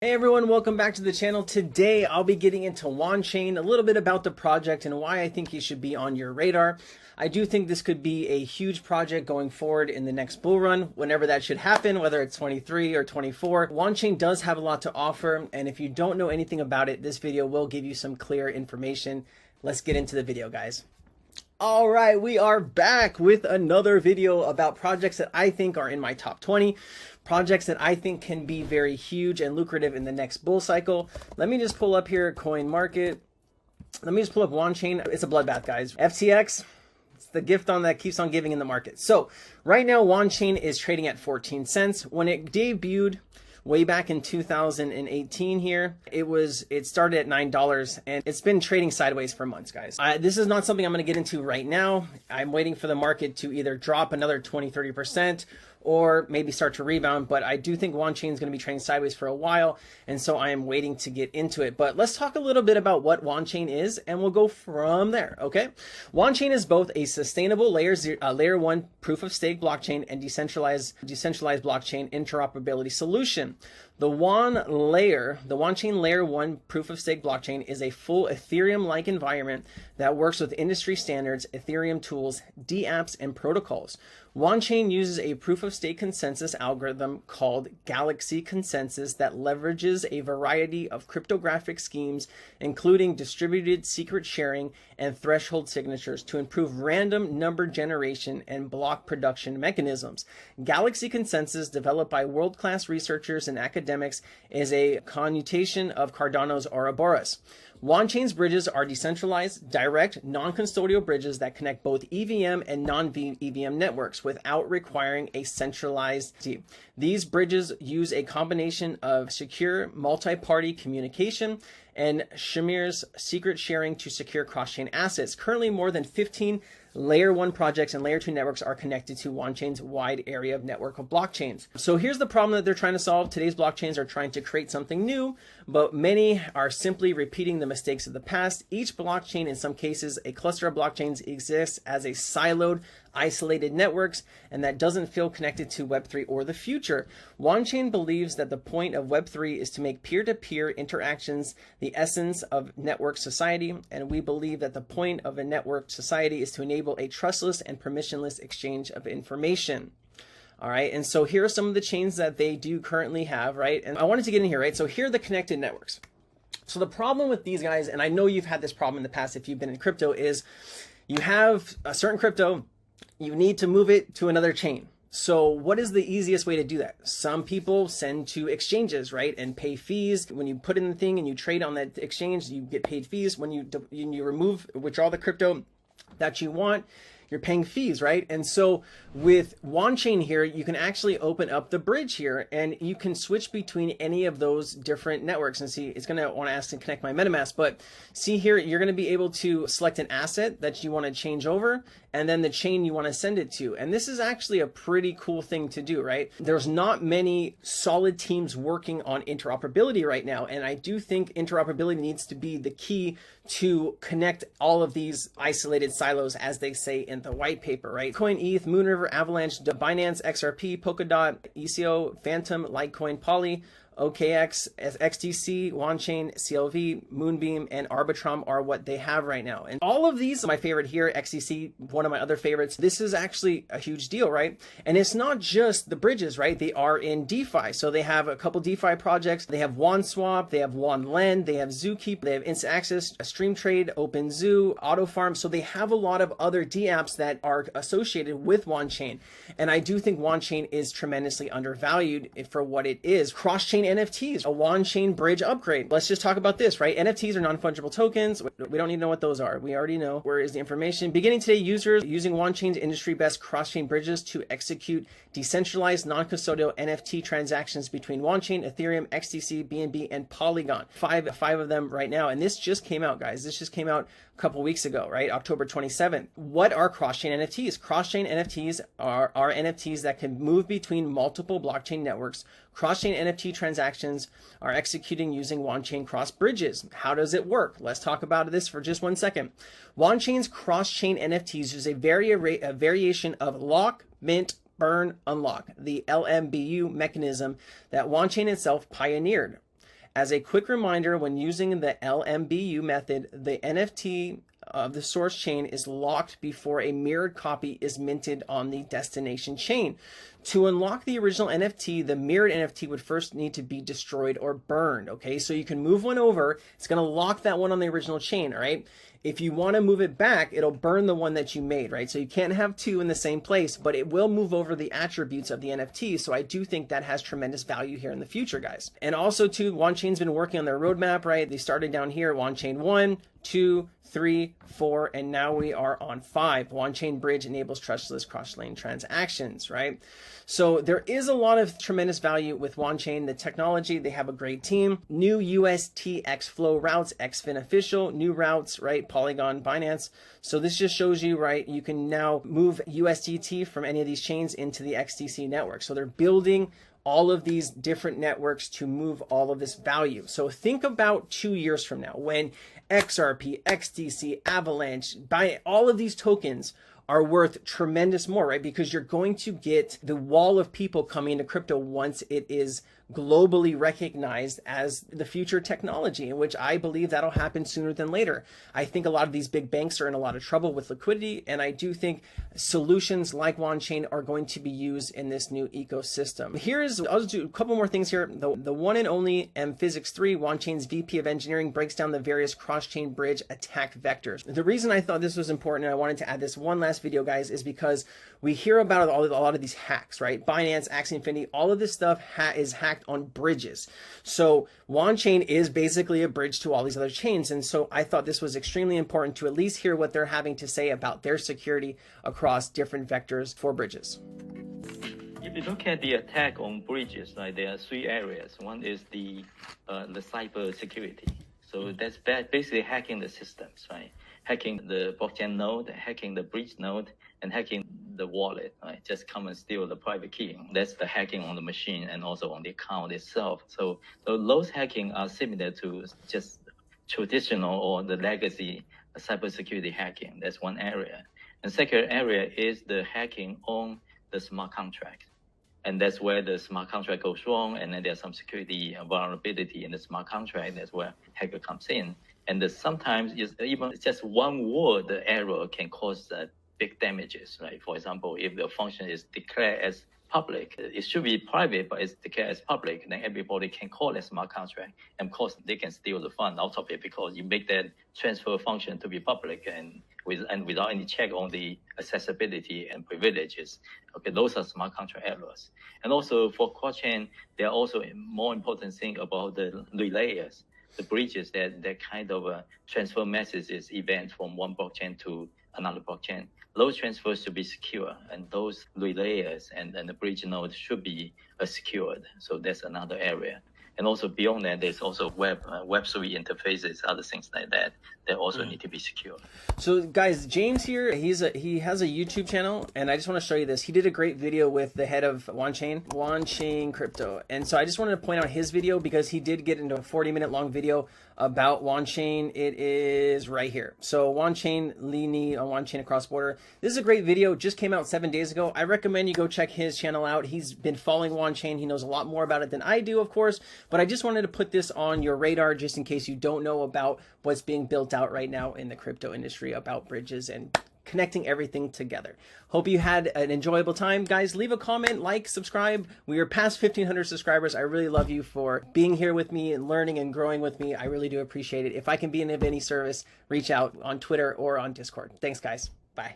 Hey everyone, welcome back to the channel. Today I'll be getting into Wanchain, a little bit about the project and why I think he should be on your radar. I do think this could be a huge project going forward in the next bull run, whenever that should happen, whether it's 23 or 24. Wanchain does have a lot to offer, and if you don't know anything about it, this video will give you some clear information. Let's get into the video, guys. All right, we are back with another video about projects that I think are in my top 20, projects that I think can be very huge and lucrative in the next bull cycle. Let me just pull up here coin market. Let me just pull up Wanchain. It's a bloodbath, guys. FTX, it's the gift on that keeps on giving in the market. So right now, Wanchain is trading at 14 cents. When it debuted way back in 2018 here, it started at $9 and it's been trading sideways for months, guys. This is not something I'm going to get into right now. I'm waiting for the market to either drop another 20-30% or maybe start to rebound, but I do think Wanchain is going to be trading sideways for a while, and so I am waiting to get into it. But let's talk a little bit about what Wanchain is, and we'll go from there, okay? Wanchain is both a sustainable layer 1 proof-of-stake blockchain and decentralized blockchain interoperability solution. The Wanchain layer 1 proof-of-stake blockchain is a full Ethereum-like environment that works with industry standards, Ethereum tools, dApps, and protocols. Wanchain uses a proof-of-stake consensus algorithm called Galaxy Consensus that leverages a variety of cryptographic schemes, including distributed secret sharing and threshold signatures, to improve random number generation and block production mechanisms. Galaxy Consensus, developed by world-class researchers and academics, is a conmutation of Cardano's Ouroboros. Wanchain's bridges are decentralized, direct, non-custodial bridges that connect both EVM and non-EVM networks without requiring a centralized key. These bridges use a combination of secure multi-party communication and Shamir's secret sharing to secure cross-chain assets. Currently, more than 15 Layer 1 projects and Layer 2 networks are connected to Wanchain's wide area of network of blockchains. So here's the problem that they're trying to solve. Today's blockchains are trying to create something new, but many are simply repeating the mistakes of the past. Each blockchain, in some cases, a cluster of blockchains, exists as a siloed, isolated networks, and that doesn't feel connected to Web3 or the future. Wanchain believes that the point of Web3 is to make peer-to-peer interactions the essence of network society, and we believe that the point of a network society is to enable a trustless and permissionless exchange of information. All right, and so here are some of the chains that they do currently have, right? And I wanted to get in here, right? So here are the connected networks. So the problem with these guys, and I know you've had this problem in the past if you've been in crypto, is you have a certain crypto, you need to move it to another chain. So what is the easiest way to do that? Some people send to exchanges, right, and pay fees. When you put in the thing and you trade on that exchange, you get paid fees. When you withdraw the crypto that you want, you're paying fees, right? And so with Wanchain here, you can actually open up the bridge here and you can switch between any of those different networks. And see, it's going to want to ask to connect my MetaMask, but see here, you're going to be able to select an asset that you want to change over and then the chain you want to send it to. And this is actually a pretty cool thing to do, right? There's not many solid teams working on interoperability right now. And I do think interoperability needs to be the key to connect all of these isolated silos, as they say in the white paper, right? Coin, ETH, Moonriver, Avalanche, Binance, XRP, Polkadot, ECO, Phantom, Litecoin, Poly, OKX, XTC, Wanchain, CLV, Moonbeam, and Arbitrum are what they have right now. And all of these, my favorite here, XTC, one of my other favorites, this is actually a huge deal, right? And it's not just the bridges, right? They are in DeFi. So they have a couple DeFi projects. They have WanSwap, they have WanLend, they have ZooKeep, they have Instant Access, StreamTrade, OpenZoo, AutoFarm. So they have a lot of other dApps that are associated with Wanchain. And I do think Wanchain is tremendously undervalued for what it is. Cross-chain NFTs, a Wanchain bridge upgrade. Let's just talk about this, right? NFTs are non-fungible tokens. We don't need to know what those are. We already know. Where is the information? Beginning today, users using Wanchain's industry-best cross-chain bridges to execute decentralized non-custodial NFT transactions between Wanchain, Ethereum, XTC, BNB, and Polygon. Five of them right now. And this just came out, guys. This just came out a couple weeks ago, right? October 27th. What are cross-chain NFTs? Cross-chain NFTs are NFTs that can move between multiple blockchain networks. Cross-chain NFT transactions are executing using Wanchain cross bridges. How does it work? Let's talk about this for just 1 second. Wanchain's cross-chain NFTs use a variation of lock, mint, burn, unlock, the LMBU mechanism that Wanchain itself pioneered. As a quick reminder, when using the LMBU method, the NFT of the source chain is locked before a mirrored copy is minted on the destination chain. To unlock the original NFT, the mirrored NFT would first need to be destroyed or burned, okay? So you can move one over, it's gonna lock that one on the original chain, all right? If you wanna move it back, it'll burn the one that you made, right? So you can't have two in the same place, but it will move over the attributes of the NFT. So I do think that has tremendous value here in the future, guys. And also too, Wanchain's been working on their roadmap, right? They started down here, Wanchain 1, 2, 3, 4, and now we are on 5. Wanchain Bridge enables trustless cross-chain transactions, right? So there is a lot of tremendous value with Wanchain. The technology, they have a great team. New USTX flow routes, XFin official, new routes, right? Polygon, Binance. So this just shows you, right? You can now move USDT from any of these chains into the XDC network. So they're building all of these different networks to move all of this value. So think about 2 years from now when XRP, XDC, Avalanche, all of these tokens are worth tremendous more, right? Because you're going to get the wall of people coming into crypto once it is globally recognized as the future technology, in which I believe that'll happen sooner than later. I think a lot of these big banks are in a lot of trouble with liquidity, and I do think solutions like Wanchain are going to be used in this new ecosystem. I'll just do a couple more things here. The one and only Physics 3, Wanchain's VP of Engineering, breaks down the various cross-chain bridge attack vectors. The reason I thought this was important and I wanted to add this one last video, guys, is because we hear about a lot of these hacks, right? Binance, Axie Infinity, all of this stuff is hacked on bridges. So Wanchain is basically a bridge to all these other chains. And so I thought this was extremely important to at least hear what they're having to say about their security across different vectors for bridges. If you look at the attack on bridges, right, there are 3 areas. One is the cyber security. So that's basically hacking the systems, right? Hacking the blockchain node, hacking the bridge node, and hacking the wallet, right? Just come and steal the private key. That's the hacking on the machine and also on the account itself. So those hacking are similar to just traditional or the legacy cybersecurity hacking. That's one area. And second area is the hacking on the smart contract. And that's where the smart contract goes wrong. And then there's some security vulnerability in the smart contract. That's where hacker comes in. And sometimes even just one word, the error can cause big damages, right? For example, if the function is declared as public, it should be private, but it's declared as public, then everybody can call a smart contract. And of course, they can steal the fund out of it because you make that transfer function to be public and without any check on the accessibility and privileges. Okay, those are smart contract errors. And also for cross-chain, there are also more important thing about the relayers, the bridges that kind of transfer messages, events from one blockchain to another blockchain. Those transfers should be secure, and those relayers and the bridge node should be secured. So that's another area. And also beyond that, there's also Web3 interfaces, other things like that also need to be secure. So guys, James here, he has a YouTube channel, and I just want to show you this. He did a great video with the head of Wanchain Crypto. And so I just wanted to point out his video because he did get into a 40-minute long video about Wanchain. It is right here. So Wanchain, Lini on Wanchain across border. This is a great video, just came out 7 days ago. I recommend you go check his channel out. He's been following Wanchain. He knows a lot more about it than I do, of course, but I just wanted to put this on your radar just in case you don't know about what's being built out right now in the crypto industry about bridges and connecting everything together. Hope you had an enjoyable time. Guys, leave a comment, like, subscribe. We are past 1,500 subscribers. I really love you for being here with me and learning and growing with me. I really do appreciate it. If I can be of any service, reach out on Twitter or on Discord. Thanks, guys. Bye.